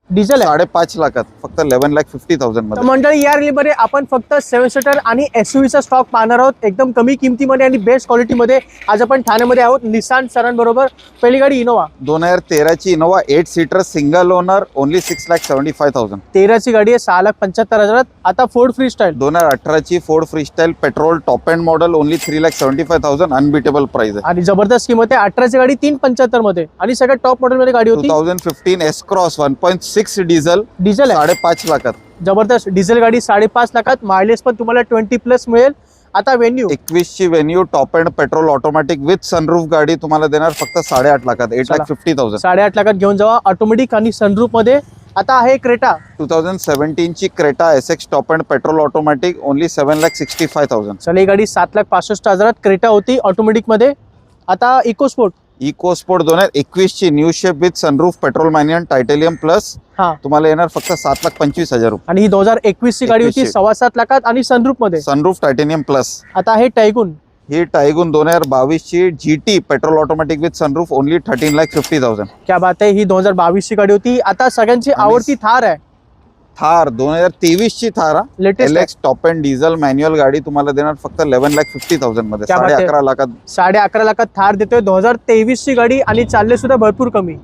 Diesel आहे 5.5 लाखात फक्त 11,50,000 तर मध्ये. मंडळी या रॅलीमध्ये आपण फक्त 7 सीटर आणि SUV चा स्टॉक पाहणार आहोत एकदम कमी किमतीमध्ये आणि बेस्ट क्वालिटीमध्ये. आज आपण ठाण्यामध्ये आहोत निसान सरांबरोबर. पहिली गाडी इनोवा 2013 ची Innova 8 seater single owner only 6,75,000. 13 ची गाडी आहे 6,75,000. आता फोर्ड फ्री स्टाईल 2018 ची Ford freestyle petrol top end model only 3,75,000 unbeatable price आहे. आणि जबरदस्त किंमत आहे. 18 ची गाडी 3,75,000 मध्ये आणि सगळ्यात टॉप मॉडेल मध्ये गाडी होती. 2015 एस क्रॉस 1.6 डिझेल डिझेल आहे 5.5 लाखात. जबरदस्त डिझेल गाडी 5.5 लाखात. मायलेज पण तुम्हाला 20+ मिळेल. आता वेन्यू 21 ची venue top end petrol automatic with sunroof गाडी तुम्हाला देणार फक्त 8.5 लाखात 8,50,000. 8.5 लाखात घेऊन जावा ऑटोमॅटिक आणि सनरूफ मध्ये. आता आहे क्रेटा 2017 ची Creta SX top end petrol automatic only 7,65,000. चला ही गाडी 7,65,000 क्रेटा होती ऑटोमॅटिक मध्ये. आता इकोस्पोर्ट इको स्पोर्ट 2021 ची new shape with sunroof petrol manual titanium plus हा तुम्हाला येणार फक्त 7,25,000 रुपये. आणि ही 2021 ची गाडी होती 21 7.25 लाखात आणि सनरूफ मध्ये. Sunroof titanium plus. आता आहे टायगून ही टायगून 2022 ची GT petrol automatic with sunroof only 13,50,000. क्या बात आहे. ही 2022 ची गाडी होती. आता सगळ्यांची आवडती थार आहे थार 2023 ची Thar latest LX top end diesel manual गाडी तुम्हाला देणार फक्त 11,50,000 मध्ये क्या बात आहे. 11.5 लाखात. 11.5 लाखात थार देतोय. 2023 ची गाडी आणि चालले सुद्धा भरपूर कमी.